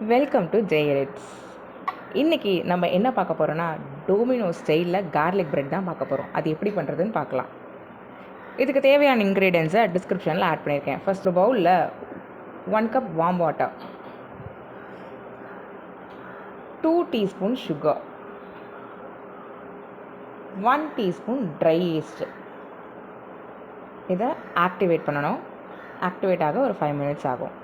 Welcome to ஜெயரிட்ஸ். இன்றைக்கி நம்ம என்ன பார்க்க போகிறோன்னா, டோமினோஸ் ஸ்டைலில் கார்லிக் பிரெட் தான் பார்க்க போகிறோம். அது எப்படி பண்ணுறதுன்னு பார்க்கலாம். இதுக்கு தேவையான இன்க்ரீடியன்ஸை டிஸ்கிரிப்ஷனில் ஆட் பண்ணியிருக்கேன். ஃபஸ்ட்டு பவுலில் 1 cup warm water, 2 teaspoon sugar, 1 teaspoon try east. இதை ஆக்டிவேட் பண்ணணும். ஆக்டிவேட் ஆக ஒரு 5 மினிட்ஸ் ஆகும்.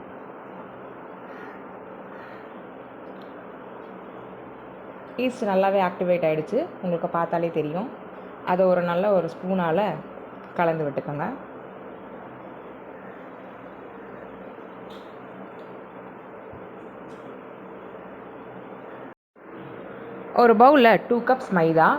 ஈஸ்ட் நல்லாவே ஆக்டிவேட் ஆகிடுச்சு, உங்களுக்கு பார்த்தாலே தெரியும். அதை நல்ல ஒரு ஸ்பூனால் கலந்து விட்டுக்கோங்க. ஒரு பவுலில் 2 கப்ஸ் மைதா,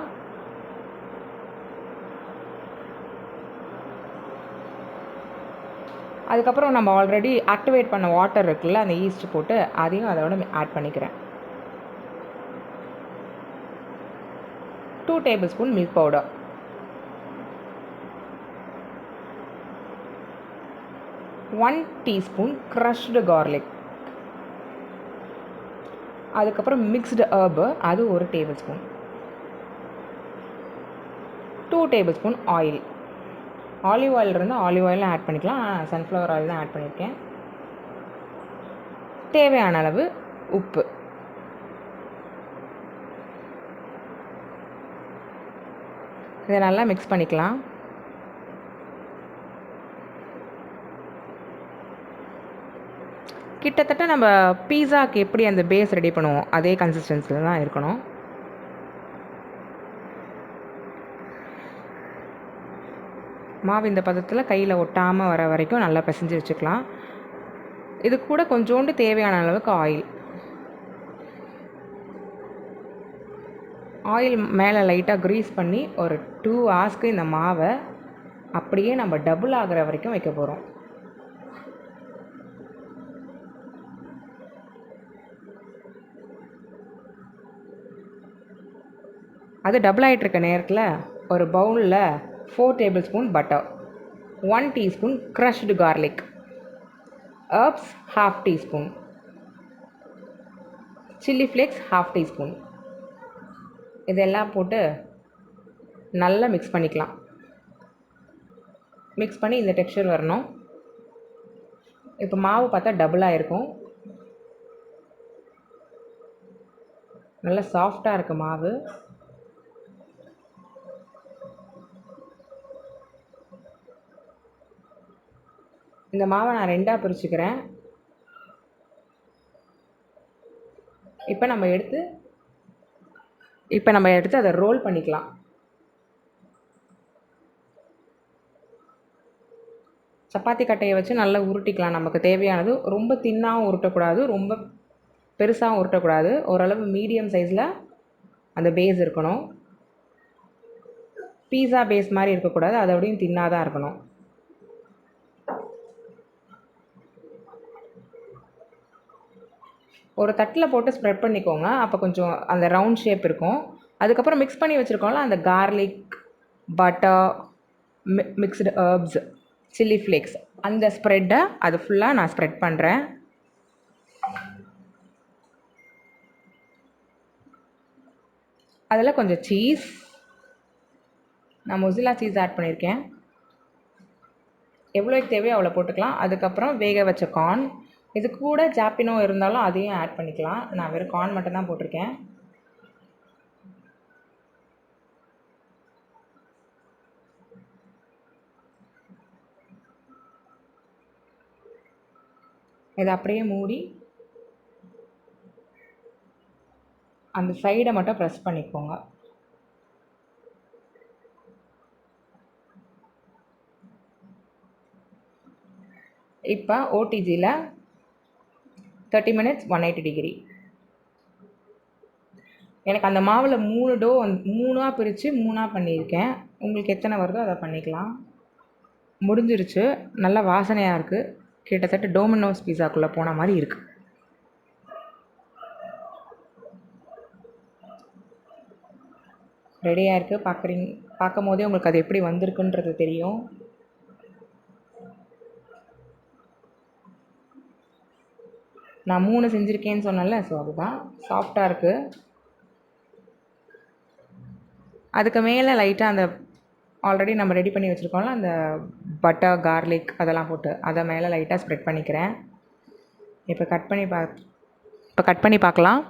அதுக்கப்புறம் நம்ம ஆல்ரெடி ஆக்டிவேட் பண்ண வாட்டர் இருக்குல்ல, அந்த ஈஸ்ட் போட்டு அதையும் அதோட ஆட் பண்ணிக்கிறேன். 2 tablespoon milk powder, 1 teaspoon crushed garlic, அதுக்கப்புறம் மிக்ஸ்டு ஹர்பு அது 1 tablespoon, 2 tablespoon oil. Olive oil இருந்தால் ஆலிவ் ஆயிலும் ஆட் பண்ணிக்கலாம். சன்ஃப்ளவர் ஆயில் தான் ஆட் பண்ணியிருக்கேன். தேவையான அளவு உப்பு. இதை நல்லா மிக்ஸ் பண்ணிக்கலாம். கிட்டத்தட்ட நம்ம பீஸாக்கு எப்படி அந்த பேஸ் ரெடி பண்ணுவோம் அதே கன்சிஸ்டன்சியில் தான் இருக்கணும். மாவு இந்த பதத்தில் கையில் ஒட்டாமல் வர வரைக்கும் நல்லா பிசைஞ்சு வச்சுக்கலாம். இது கூட கொஞ்சோண்டு தேவையான அளவுக்கு ஆயில் மேலே லைட்டாக க்ரீஸ் பண்ணி ஒரு 2 ஹவர்ஸ்க்கு இந்த மாவை அப்படியே நம்ம டபுள் ஆகிற வரைக்கும் வைக்க போகிறோம். அது டபுள் ஆகிட்டுருக்க நேரத்தில் ஒரு பவுலில் 4 tablespoon butter, 1 teaspoon crushed garlic, herbs 1/2 teaspoon, chilli flakes 1/2 teaspoon, இதெல்லாம் போட்டு நல்லா மிக்ஸ் பண்ணிக்கலாம். மிக்ஸ் பண்ணி இந்த டெக்ஸ்சர் வரணும். இப்போ மாவு பார்த்தா டபுளாக இருக்கும். நல்லா சாஃப்டாக இருக்குது மாவு. இந்த மாவை நான் 2ஆக பிரிச்சுக்கிறேன். இப்போ நம்ம எடுத்து அதை ரோல் பண்ணிக்கலாம். சப்பாத்தி கட்டையை வச்சு நல்லா உருட்டிக்கலாம். நமக்கு தேவையானது. ரொம்ப தின்னாகவும் உருட்டக்கூடாது, ரொம்ப பெருசாகவும் உருட்டக்கூடாது. ஓரளவு மீடியம் சைஸில் அந்த பேஸ் இருக்கணும். பீஸா பேஸ் மாதிரி இருக்கக்கூடாது, அதோடையும் தின்னாக தான் இருக்கணும். ஒரு தட்டில் போட்டு ஸ்ப்ரெட் பண்ணிக்கோங்க. அப்போ கொஞ்சம் அந்த ரவுண்ட் ஷேப் இருக்கும். அதுக்கப்புறம் மிக்ஸ் பண்ணி வச்சுருக்கோம்ல அந்த garlic, butter, mixed herbs, chilli flakes, அந்த ஸ்ப்ரெட்டை அது ஃபுல்லாக நான் ஸ்ப்ரெட் பண்ணுறேன். அதில் கொஞ்சம் சீஸ், நான் மொசில்லா சீஸ் ஆட் பண்ணியிருக்கேன். எவ்வளோக்கு தேவையோ அவ்வளோ போட்டுக்கலாம். அதுக்கப்புறம் வேக வச்ச கார்ன், இது கூட ஜாப்பினோ இருந்தாலும் அதையும் ஆட் பண்ணிக்கலாம். நான் வெறும் கார்ன் மட்டும்தான் போட்டிருக்கேன். இதை அப்படியே மூடி அந்த சைடை மட்டும் ப்ரெஸ் பண்ணிக்கோங்க. இப்போ ஓடிஜியில் 30 மினிட்ஸ் 180 டிகிரி. எனக்கு அந்த மாவில் 3ஆக பிரித்து 3ஆக பண்ணியிருக்கேன். உங்களுக்கு எத்தனை வருதோ அதை பண்ணிக்கலாம். முடிஞ்சிருச்சு. நல்லா வாசனையாக இருக்குது. கிட்டத்தட்ட டோமினோஸ் பீஸாக்குள்ளே போன மாதிரி இருக்குது. ரெடியாக இருக்குது. பார்க்கும் போதே உங்களுக்கு அது எப்படி வந்திருக்குன்றது தெரியும். நான் 3 செஞ்சுருக்கேன்னு சொன்னேன்ல, ஸோ அதுதான். சாஃப்டாக இருக்குது. அதுக்கு மேலே லைட்டாக அந்த ஆல்ரெடி நம்ம ரெடி பண்ணி வச்சுருக்கோம்ல, அந்த பட்டர், கார்லிக் அதெல்லாம் போட்டு அதை மேலே லைட்டாக ஸ்ப்ரெட் பண்ணிக்கிறேன். இப்போ கட் பண்ணி பார்க்கலாம்.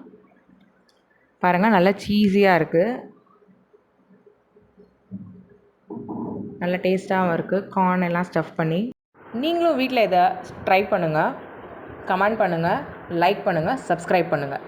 பாருங்கள், நல்லா சீஸியாக இருக்குது, நல்ல டேஸ்ட்டாகவும் இருக்குது, கார்ன் எல்லாம் ஸ்டஃப் பண்ணி. நீங்களும் வீட்டில் இதை ட்ரை பண்ணுங்கள், கமெண்ட் பண்ணுங்கள், லைக் பண்ணுங்கள், சப்ஸ்கிரைப் பண்ணுங்கள்.